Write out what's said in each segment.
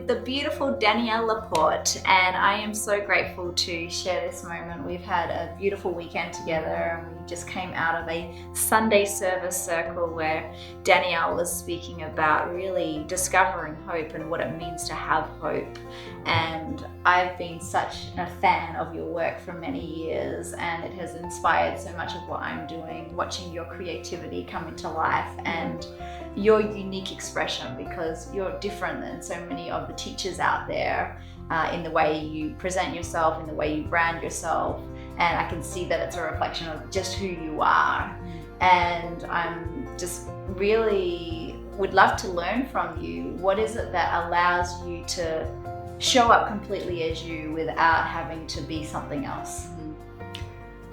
the beautiful Danielle Laporte, and I am so grateful to share this moment. We've had a beautiful weekend together, and we just came out of a Sunday service circle where Danielle was speaking about really discovering hope and what it means to have hope. And I've been such a fan of your work for many years, and it has inspired so much of what I'm doing, watching your creativity come into life and your unique expression, because you're different than so many of the teachers out there in the way you present yourself, in the way you brand yourself, and I can see that it's a reflection of just who you are. And I'm just really would love to learn from you. What is it that allows you to show up completely as you without having to be something else?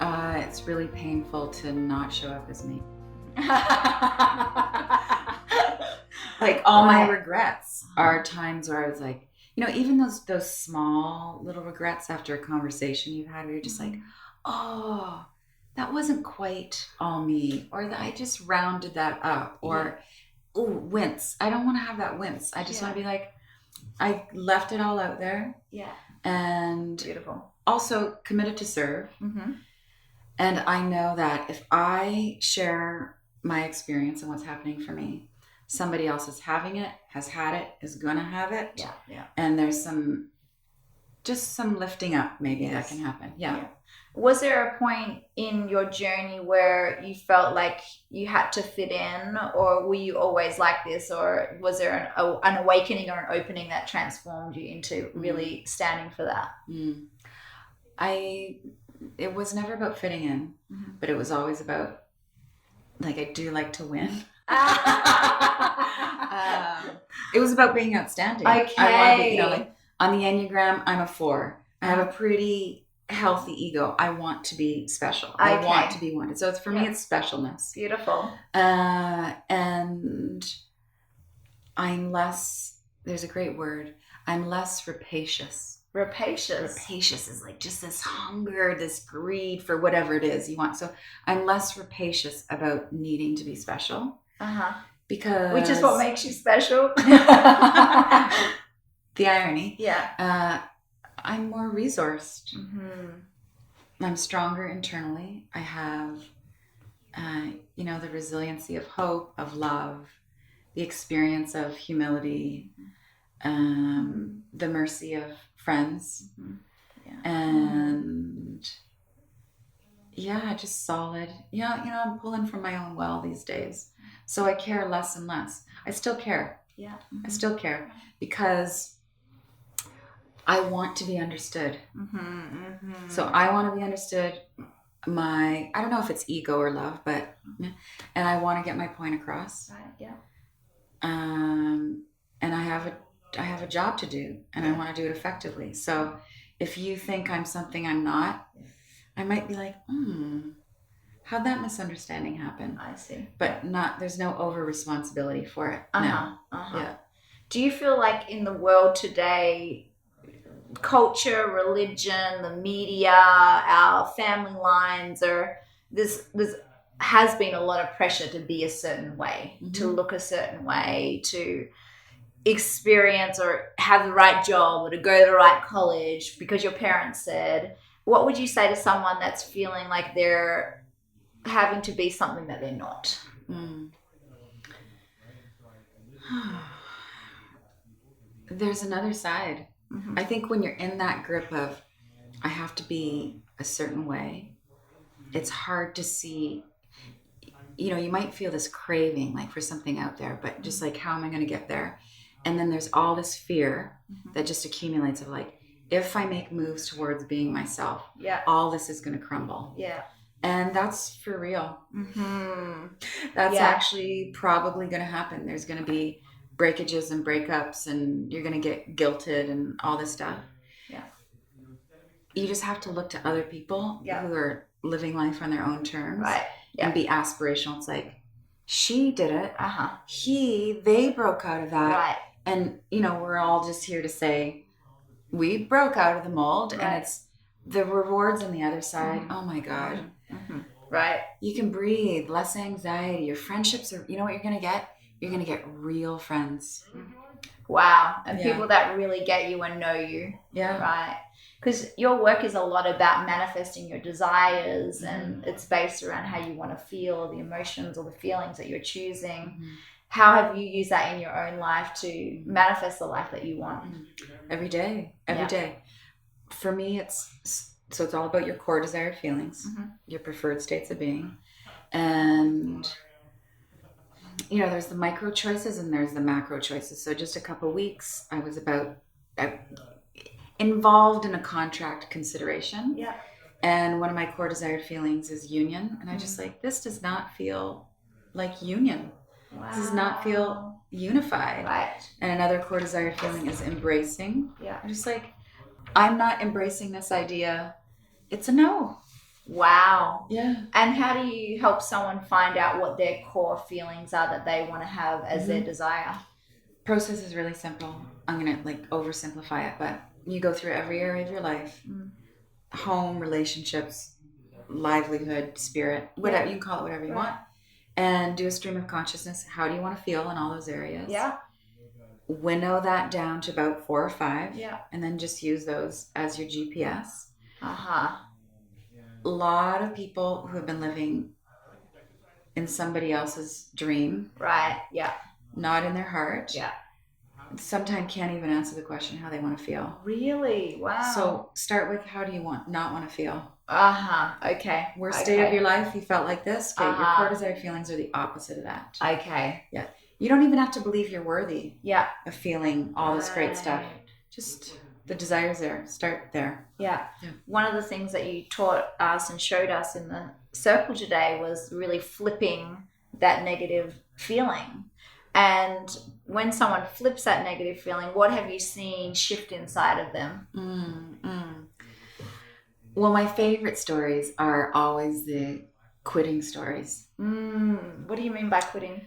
It's really painful to not show up as me. Like all my regrets are times where I was like, even those small little regrets after a conversation you've had where you're just like, oh, that wasn't quite all me, or that I just rounded that up, or wince. I don't want to have that wince. I just want to be like, I left it all out there. Yeah. And beautiful. Also committed to serve. And I know that if I share my experience and what's happening for me, somebody else is having it, has had it, is gonna have it. Yeah. And there's some lifting up maybe that can happen. Yeah. Was there a point in your journey where you felt like you had to fit in, or were you always like this, or was there an awakening or an opening that transformed you into really standing for that? It was never about fitting in, but it was always about, like, I do like to win. It was about being outstanding. Okay. I want to be, like on the Enneagram, I'm a 4. I have a pretty healthy ego. I want to be special. I want to be wanted. So for me, it's specialness. Beautiful. And I'm less, there's a great word, I'm less rapacious. Rapacious is like just this hunger, this greed for whatever it is you want. So I'm less rapacious about needing to be special. Because which is what makes you special. The irony. Yeah. I'm more resourced. I'm stronger internally. I have, the resiliency of hope, of love, the experience of humility, the mercy of friends, and just solid. I'm pulling from my own well these days, so I care less and less. I still care. I still care because I want to be understood. So I want to be understood. I don't know if it's ego or love, but and I want to get my point across. And I have a job to do, and I want to do it effectively. So if you think I'm something I'm not, I might be like, how'd that misunderstanding happen? I see. But there's no over responsibility for it. Yeah. Do you feel like in the world today, culture, religion, the media, our family lines, or this has been a lot of pressure to be a certain way, to look a certain way, to experience or have the right job or to go to the right college because your parents said? What would you say to someone that's feeling like they're having to be something that they're not? There's another side. I think when you're in that grip of I have to be a certain way, it's hard to see. You might feel this craving like for something out there, but just like, how am I going to get there? And then there's all this fear that just accumulates of like, if I make moves towards being myself, all this is going to crumble. And that's for real. That's actually probably going to happen. There's going to be breakages and breakups, and you're going to get guilted and all this stuff. You just have to look to other people who are living life on their own terms and be aspirational. It's like, she did it. They broke out of that. And, we're all just here to say, we broke out of the mold, and it's the rewards on the other side. Oh my God. You can breathe, less anxiety. Your friendships are, you know what you're going to get? You're going to get real friends. Wow. And Yeah. people that really get you and know you. Yeah. Right. Because your work is a lot about manifesting your desires, and it's based around how you want to feel, the emotions or the feelings that you're choosing. How have you used that in your own life to manifest the life that you want? Every day. For me, it's all about your core desired feelings, your preferred states of being. And, there's the micro choices and there's the macro choices. So just a couple weeks, I was involved in a contract consideration. Yeah. And one of my core desired feelings is union. And I just this does not feel like union. Wow. This does not feel unified. Right. And another core desired feeling is embracing. Yeah. I'm just I'm not embracing this idea. It's a no. Wow. Yeah. And how do you help someone find out what their core feelings are that they want to have as their desire? Process is really simple. I'm going to oversimplify it, but you go through every area of your life. Home, relationships, livelihood, spirit, whatever. You can call it whatever you want. And do a stream of consciousness. How do you want to feel in all those areas? Yeah. Winnow that down to about 4 or 5. Yeah. And then just use those as your GPS. Uh-huh. A lot of people who have been living in somebody else's dream. Right. Yeah. Not in their heart. Yeah. Sometimes can't even answer the question how they want to feel. Really? Wow. So start with how do you not want to feel? Okay. Worst state of your life, you felt like this? Okay, your core desired feelings are the opposite of that. Okay. Yeah. You don't even have to believe you're worthy of feeling all this great stuff. Just the desire's there. Start there. Yeah. One of the things that you taught us and showed us in the circle today was really flipping that negative feeling. And when someone flips that negative feeling, what have you seen shift inside of them? Well, my favorite stories are always the quitting stories. What do you mean by quitting?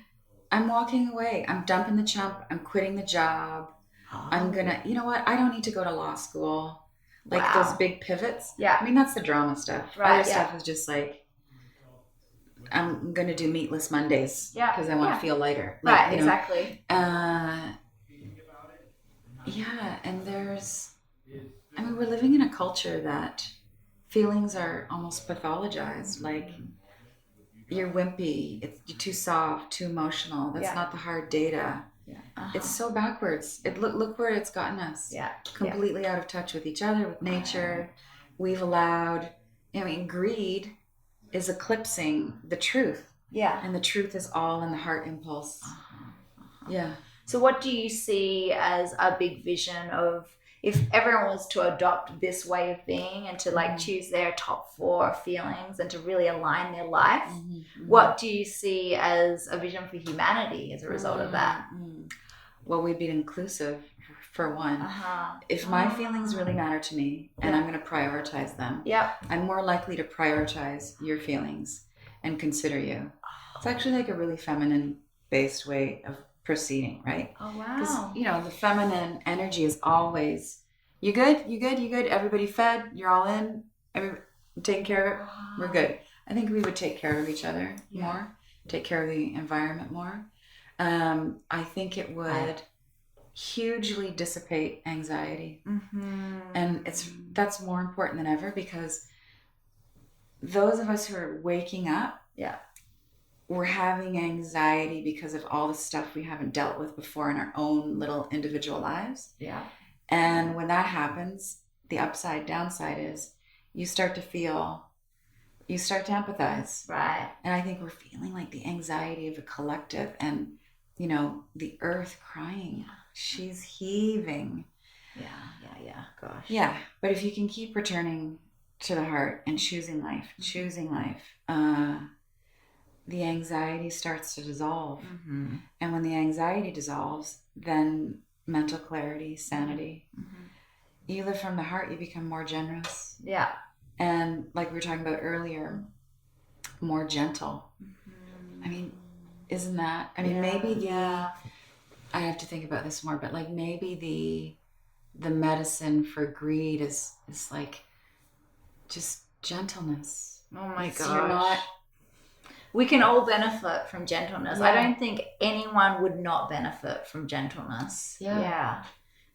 I'm walking away. I'm dumping the chump. I'm quitting the job. I'm gonna, I don't need to go to law school. Those big pivots. Yeah. I mean, that's the drama stuff. Right, Other stuff is just I'm gonna do meatless Mondays because I want to feel lighter. Right, exactly. And we're living in a culture that feelings are almost pathologized. You're wimpy, you're too soft, too emotional. That's not the hard data. It's so backwards. Look where it's gotten us. Completely out of touch with each other, with nature. We've allowed, greed is eclipsing the truth. Yeah. And the truth is all in the heart impulse. Yeah. So what do you see as a big vision of if everyone was to adopt this way of being and to choose their top 4 feelings and to really align their life, what do you see as a vision for humanity as a result of that? Well, we'd be inclusive for one. If my feelings really matter to me and I'm going to prioritize them, I'm more likely to prioritize your feelings and consider you. It's actually a really feminine based way of proceeding, right? Oh, wow. Because, the feminine energy is always, you good? Everybody fed? You're all in? Taking care of it? We're good. I think we would take care of each other more, take care of the environment more. I think it would hugely dissipate anxiety. And that's more important than ever because those of us who are waking up, we're having anxiety because of all the stuff we haven't dealt with before in our own little individual lives. Yeah. And when that happens, the upside downside is you start to empathize. Right. And I think we're feeling the anxiety of a collective and, the earth crying. She's heaving. Yeah. Gosh. Yeah. But if you can keep returning to the heart and choosing life, the anxiety starts to dissolve. And when the anxiety dissolves, then mental clarity, sanity. You live from the heart, you become more generous. Yeah. And like we were talking about earlier, more gentle. Isn't that? Maybe I have to think about this more, but maybe the medicine for greed is just gentleness. Oh my gosh. We can all benefit from gentleness. Yeah. I don't think anyone would not benefit from gentleness. Yeah.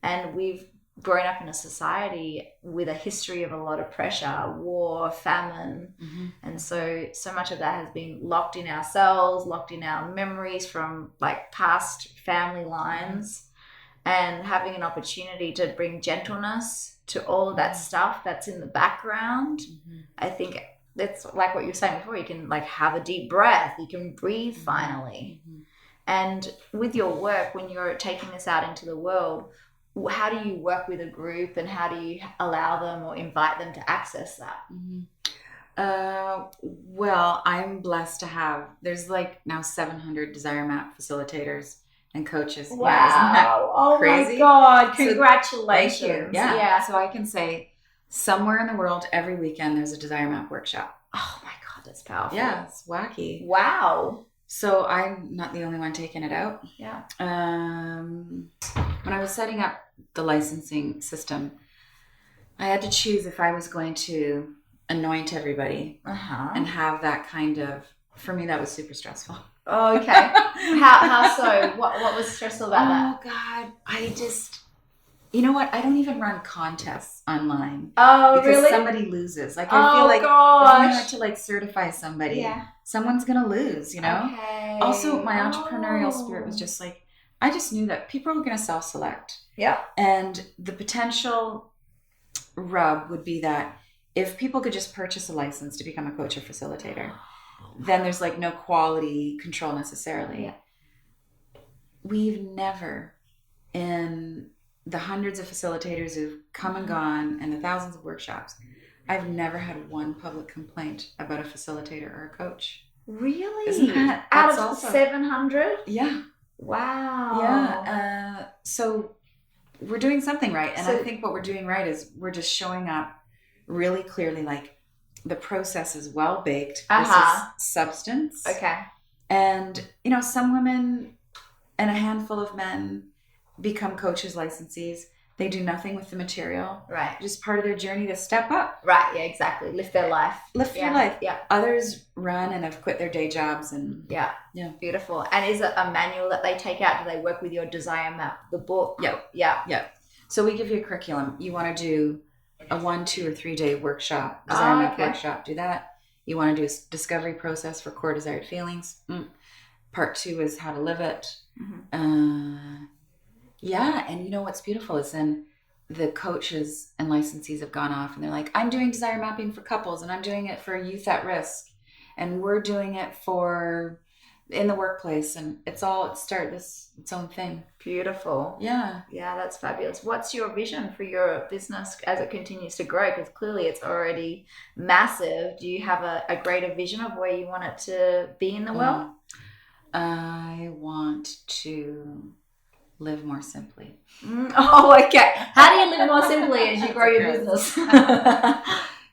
And we've grown up in a society with a history of a lot of pressure, war, famine. Mm-hmm. And so much of that has been locked in ourselves, locked in our memories from like past family lines, and having an opportunity to bring gentleness to all of that stuff that's in the background. Mm-hmm. I think that's like what you were saying before. You can like have a deep breath. You can breathe finally. Mm-hmm. And with your work, when you're taking this out into the world, how do you work with a group, and how do you allow them or invite them to access that? Mm-hmm. Well, I'm blessed to have, there's like now 700 Desire Map facilitators and coaches. Wow. Yeah, isn't that oh crazy? my God. So, Congratulations. thank you. Yeah. So I can say somewhere in the world every weekend there's a Desire Map workshop. Oh my God, that's powerful. Yeah, it's wacky. Wow. So I'm not the only one taking it out. Yeah. When I was setting up the licensing system, I had to choose if I was going to anoint everybody and have that kind of, for me, that was super stressful. Oh, okay. How so? What was stressful about that? Oh, God. I just, you know what? I don't even run contests online. Oh, because really? somebody loses. Like, I feel like if I had to like certify somebody, someone's going to lose, you know? Okay. Also, my entrepreneurial spirit was just like, I just knew that people were going to self-select. Yeah. And the potential rub would be that if people could just purchase a license to become a coach or facilitator, then there's like no quality control necessarily. Yeah. We've never, in the hundreds of facilitators who've come and gone and the thousands of workshops, I've never had one public complaint about a facilitator or a coach. Really? Isn't that out of 700? Yeah. Wow. Yeah. So we're doing something right. And I think what we're doing right is we're just showing up really clearly, like the process is well baked. This is substance. Okay. And, you know, some women and a handful of men become coaches, licensees. They do nothing with the material. Right. Just part of their journey to step up. Right. Yeah, exactly. Live their life. Live your life. Yeah. Others run and have quit their day jobs and yeah. Beautiful. And is it a manual that they take out? Do they work with your Desire Map, the book? Yeah. So we give you a curriculum. You want to do a 1, 2, or 3 day workshop, Desire Map workshop, do that. You want to do a discovery process for core desired feelings. Part 2 is how to live it. Mm-hmm. And you know what's beautiful is then the coaches and licensees have gone off and they're like, I'm doing desire mapping for couples, and I'm doing it for youth at risk, and we're doing it for in the workplace, and it's its own thing. Beautiful. Yeah, that's fabulous. What's your vision for your business as it continues to grow? Because clearly it's already massive. Do you have a greater vision of where you want it to be in the world? I want to live more simply. Okay. How do you live more simply as you grow your business?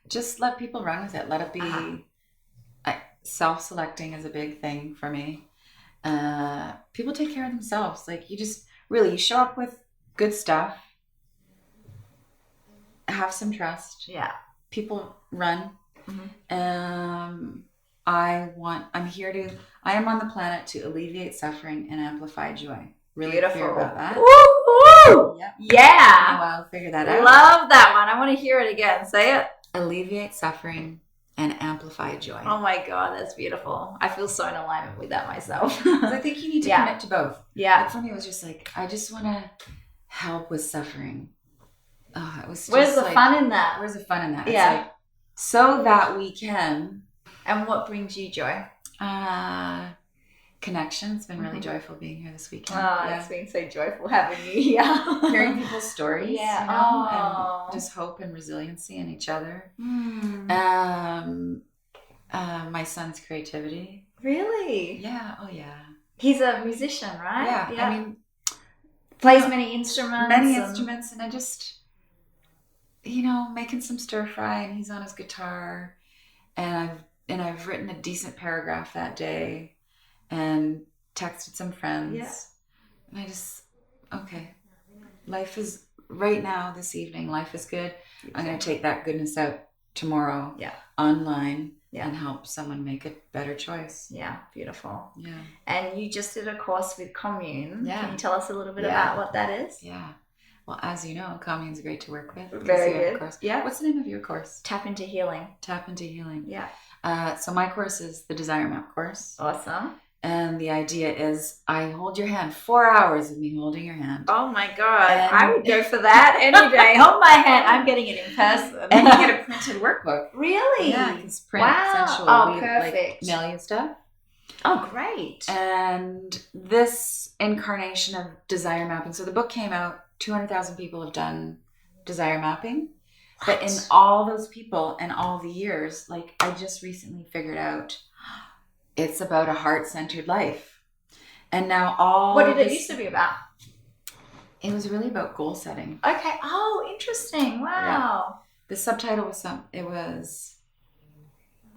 Just let people run with it. Let it be. Self-selecting is a big thing for me. People take care of themselves. Like you show up with good stuff. Have some trust. Yeah. People run. Mm-hmm. I am on the planet to alleviate suffering and amplify joy. Really Beautiful. Clear about that. Woo! Yep. Yeah. I'll figure that out. Love that one. I want to hear it again. Say it. Alleviate suffering and amplify joy. Oh my God, that's beautiful. I feel so in alignment with that myself. I think you need to commit to both. Yeah. Like for me, it was just like, I just want to help with suffering. Oh, it was just Where's the fun in that? Where's the fun in that? Yeah. It's like, so that we can. And what brings you joy? Connection. It's been really joyful being here this weekend. It's been so joyful having you here. Hearing people's stories, and just hope and resiliency in each other. My son's creativity. Really? Yeah. Oh, yeah. He's a musician, right? Yeah. I mean, plays many instruments. And I just, making some stir fry, and he's on his guitar, and I've written a decent paragraph that day. And texted some friends. Yeah. And I just, life is, right now, this evening, life is good. I'm going to take that goodness out tomorrow Yeah. online Yeah. and help someone make a better choice. Yeah, beautiful. Yeah. And you just did a course with Commune. Yeah. Can you tell us a little bit Yeah. about what that is? Yeah. Well, as you know, Commune's great to work with. Very good. Course. Yeah. What's the name of your course? Tap into healing. Tap into healing. Yeah. So my course is the Desire Map course. Awesome. And the idea is I hold your hand, 4 hours of me holding your hand. Oh my God. I would go for that any day. Hold my hand. I'm getting it in person. And you get a printed workbook. Really? Yeah, it's print Wow. essential. Oh, we perfect. mail you stuff. Oh, great. And this incarnation of desire mapping. So the book came out, 200,000 people have done desire mapping. What? But in all those people and all the years, like I just recently figured out it's about a heart-centered life. And now What did it used to be about? It was really about goal setting. Okay. Oh, interesting. Wow. The subtitle was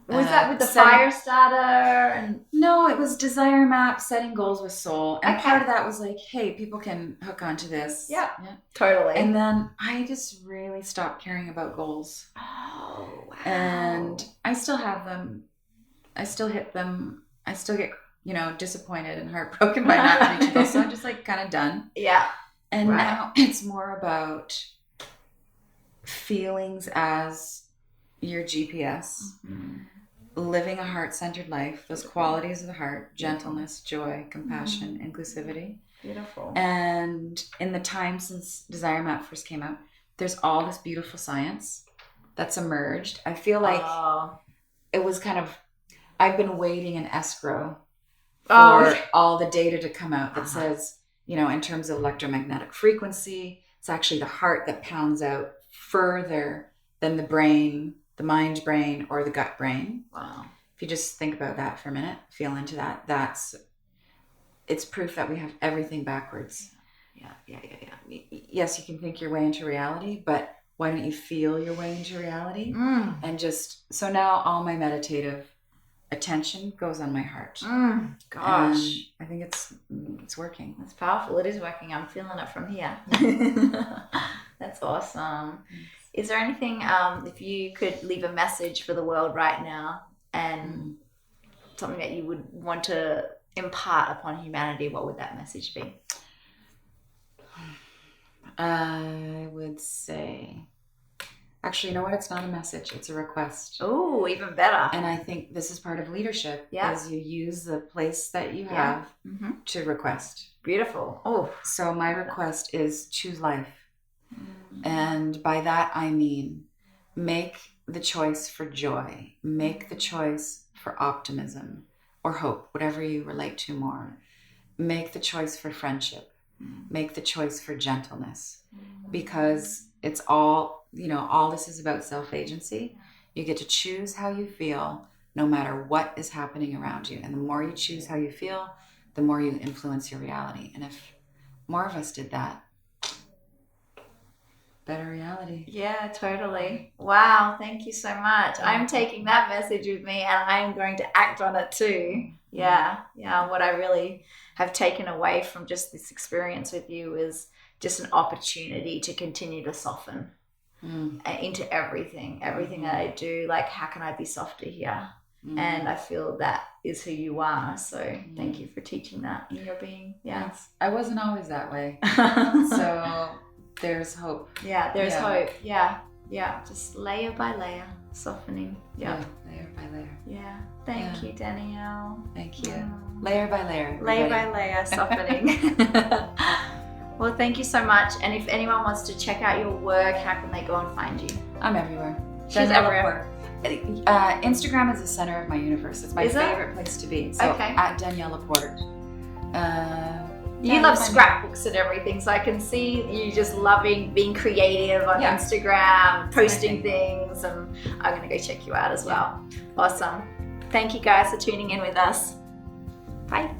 Was that with the setting- fire starter? And No, it was desire map, setting goals with soul. And Okay. part of that was like, hey, people can hook onto this. Yeah. Totally. And then I just really stopped caring about goals. Oh, wow. And I still have them. I still hit them. I still get, disappointed and heartbroken by not reaching goals. So I'm just like kind of done. Yeah. And Right. now it's more about feelings as your GPS. Mm-hmm. Living a heart-centered life, those qualities of the heart, gentleness, joy, compassion, inclusivity. Beautiful. And in the time since Desire Map first came out, there's all this beautiful science that's emerged. I feel like it was kind of, I've been waiting in escrow for all the data to come out that says, in terms of electromagnetic frequency, it's actually the heart that pounds out further than the brain, the mind brain, or the gut brain. Wow. If you just think about that for a minute, feel into that, it's proof that we have everything backwards. Yeah. Yes, you can think your way into reality, but why don't you feel your way into reality? And so now all my meditative attention goes on my heart. Gosh. And I think it's working. That's powerful. It is working. I'm feeling it from here. That's awesome. Is there anything, if you could leave a message for the world right now and something that you would want to impart upon humanity, what would that message be? I would say, actually, you know what? It's not a message. It's a request. Oh, even better. And I think this is part of leadership. Yeah. Is you use the place that you have to request. Beautiful. Oh. So my request is choose life. And by that, I mean, make the choice for joy, make the choice for optimism or hope, whatever you relate to more. Make the choice for friendship, make the choice for gentleness, because it's all, all this is about self-agency. You get to choose how you feel no matter what is happening around you. And the more you choose how you feel, the more you influence your reality. And if more of us did that, better reality. Yeah, totally. Wow, thank you so much. I'm taking that message with me and I'm going to act on it too. Yeah. What I really have taken away from just this experience with you is just an opportunity to continue to soften into everything that I do. Like, how can I be softer here? And I feel that is who you are. So thank you for teaching that in your being. Yeah. I wasn't always that way. So there's hope. Yeah, there's hope. Yeah. Just layer by layer, softening. Yeah. Layer by layer. Yeah. Thank you, Danielle. Thank you. Layer by layer. Layer by layer, softening. Well, thank you so much. And if anyone wants to check out your work, how can they go and find you? I'm everywhere. She's everywhere. Instagram is the center of my universe. It's my favorite place to be. So at Danielle Laporte. You love scrapbooks and everything, so I can see you just loving being creative on Instagram, posting things, and I'm going to go check you out as well. Awesome. Thank you guys for tuning in with us. Bye.